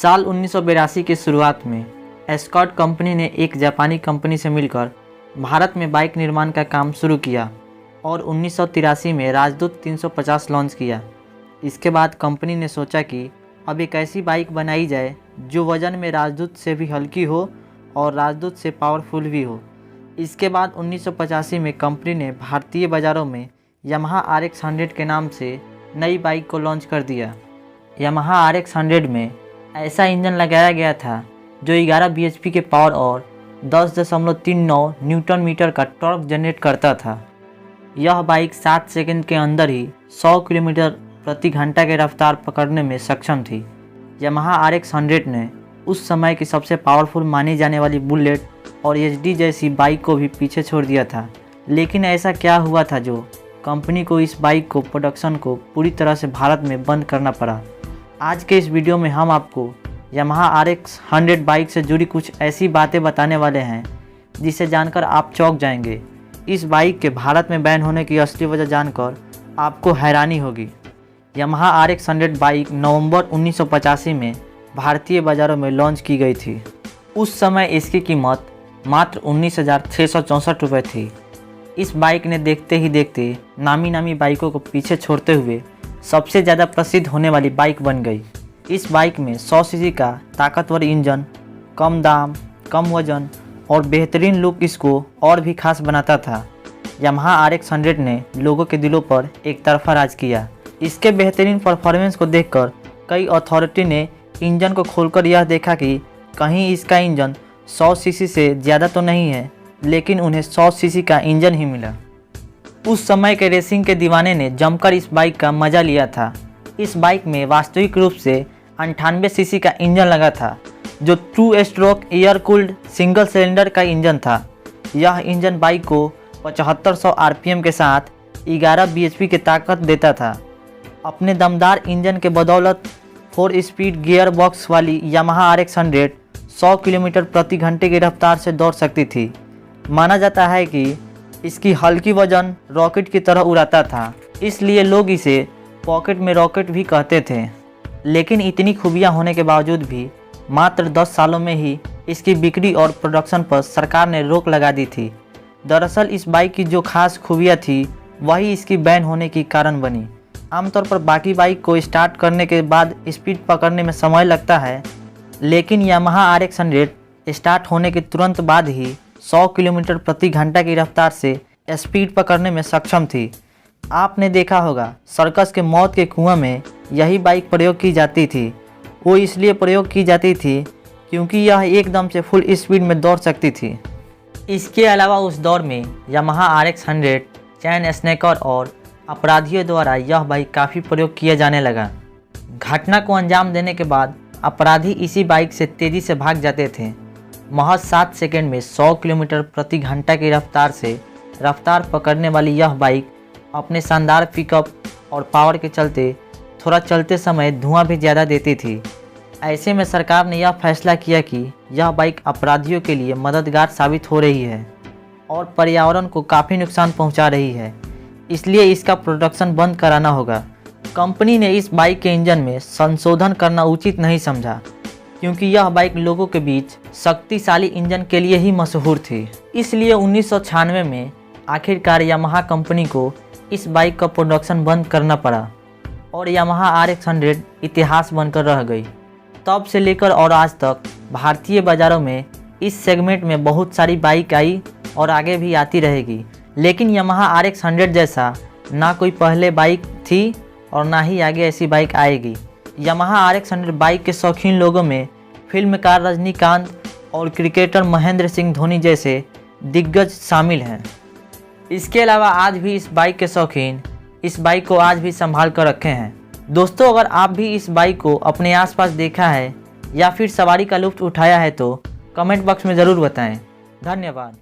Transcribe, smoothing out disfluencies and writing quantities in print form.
साल 1982 की शुरुआत में एस्कॉर्ट कंपनी ने एक जापानी कंपनी से मिलकर भारत में बाइक निर्माण का काम शुरू किया और 1983 में राजदूत 350 लॉन्च किया। इसके बाद कंपनी ने सोचा कि अब एक ऐसी बाइक बनाई जाए जो वज़न में राजदूत से भी हल्की हो और राजदूत से पावरफुल भी हो। इसके बाद 1985 में कंपनी ने भारतीय बाज़ारों में यामाहा RX 100 के नाम से नई बाइक को लॉन्च कर दिया। यामाहा RX 100 में ऐसा इंजन लगाया गया था जो 11 bhp के पावर और 10.39 न्यूटन मीटर का टॉर्क जनरेट करता था। यह बाइक 7 सेकंड के अंदर ही 100 किलोमीटर प्रति घंटा के रफ्तार पकड़ने में सक्षम थी। यामाहा RX 100 ने उस समय की सबसे पावरफुल मानी जाने वाली बुलेट और HD जैसी बाइक को भी पीछे छोड़ दिया था। लेकिन ऐसा क्या हुआ था जो कंपनी को इस बाइक को प्रोडक्शन को पूरी तरह से भारत में बंद करना पड़ा। आज के इस वीडियो में हम आपको यामाहा RX 100 बाइक से जुड़ी कुछ ऐसी बातें बताने वाले हैं जिसे जानकर आप चौंक जाएंगे। इस बाइक के भारत में बैन होने की असली वजह जानकर आपको हैरानी होगी। यामाहा RX 100 बाइक नवंबर 1985 में भारतीय बाज़ारों में लॉन्च की गई थी। उस समय इसकी कीमत मात्र 19,664 रुपये थी। इस बाइक ने देखते ही देखते नामी बाइकों को पीछे छोड़ते हुए सबसे ज़्यादा प्रसिद्ध होने वाली बाइक बन गई। इस बाइक में 100 सीसी का ताकतवर इंजन, कम दाम, कम वजन और बेहतरीन लुक इसको और भी खास बनाता था। यामाहा RX 100 ने लोगों के दिलों पर एक तरफा राज किया। इसके बेहतरीन परफॉर्मेंस को देखकर कई अथॉरिटी ने इंजन को खोलकर यह देखा कि कहीं इसका इंजन 100 सीसी से ज़्यादा तो नहीं है, लेकिन उन्हें 100 सीसी का इंजन ही मिला। उस समय के रेसिंग के दीवाने ने जमकर इस बाइक का मज़ा लिया था। इस बाइक में वास्तविक रूप से 98 सीसी का इंजन लगा था जो 2 stroke air cooled single cylinder का इंजन था। यह इंजन बाइक को 7500 RPM के साथ 11 bhp की ताकत देता था। अपने दमदार इंजन के बदौलत 4 स्पीड गियर बॉक्स वाली यामाहा RX 100 100 किलोमीटर प्रति घंटे की रफ्तार से दौड़ सकती थी। माना जाता है कि इसकी हल्की वजन रॉकेट की तरह उड़ाता था, इसलिए लोग इसे पॉकेट में रॉकेट भी कहते थे। लेकिन इतनी खूबियाँ होने के बावजूद भी मात्र 10 सालों में ही इसकी बिक्री और प्रोडक्शन पर सरकार ने रोक लगा दी थी। दरअसल इस बाइक की जो खास खूबियाँ थी वही इसकी बैन होने की कारण बनी। आमतौर पर बाकी बाइक को स्टार्ट करने के बाद स्पीड पकड़ने में समय लगता है, लेकिन यामाहा RX 100 स्टार्ट होने के तुरंत बाद ही 100 किलोमीटर प्रति घंटा की रफ्तार से स्पीड पकड़ने में सक्षम थी। आपने देखा होगा सर्कस के मौत के कुआं में यही बाइक प्रयोग की जाती थी। वो इसलिए प्रयोग की जाती थी क्योंकि यह एकदम से फुल स्पीड में दौड़ सकती थी। इसके अलावा उस दौर में यामाहा RX 100 चैन स्नैकर और अपराधियों द्वारा यह बाइक काफ़ी प्रयोग किया जाने लगा। घटना को अंजाम देने के बाद अपराधी इसी बाइक से तेज़ी से भाग जाते थे। महज 7 सेकंड में 100 किलोमीटर प्रति घंटा की रफ्तार से रफ्तार पकड़ने वाली यह बाइक अपने शानदार पिकअप और पावर के चलते थोड़ा चलते समय धुआं भी ज़्यादा देती थी। ऐसे में सरकार ने यह फैसला किया कि यह बाइक अपराधियों के लिए मददगार साबित हो रही है और पर्यावरण को काफ़ी नुकसान पहुंचा रही है, इसलिए इसका प्रोडक्शन बंद कराना होगा। कंपनी ने इस बाइक के इंजन में संशोधन करना उचित नहीं समझा क्योंकि यह बाइक लोगों के बीच शक्तिशाली इंजन के लिए ही मशहूर थी। इसलिए 1996 में आखिरकार यामाहा कंपनी को इस बाइक का प्रोडक्शन बंद करना पड़ा और यामाहा RX 100 इतिहास बनकर रह गई। तब से लेकर और आज तक भारतीय बाज़ारों में इस सेगमेंट में बहुत सारी बाइक आई और आगे भी आती रहेगी, लेकिन यामाहा RX 100 जैसा ना कोई पहले बाइक थी और ना ही आगे ऐसी बाइक आएगी। यामाहा RX 100 बाइक के शौकीन लोगों में फिल्मकार रजनीकांत और क्रिकेटर महेंद्र सिंह धोनी जैसे दिग्गज शामिल हैं। इसके अलावा आज भी इस बाइक के शौकीन इस बाइक को आज भी संभाल कर रखे हैं। दोस्तों, अगर आप भी इस बाइक को अपने आसपास देखा है या फिर सवारी का लुत्फ उठाया है तो कमेंट बॉक्स में ज़रूर बताएं। धन्यवाद।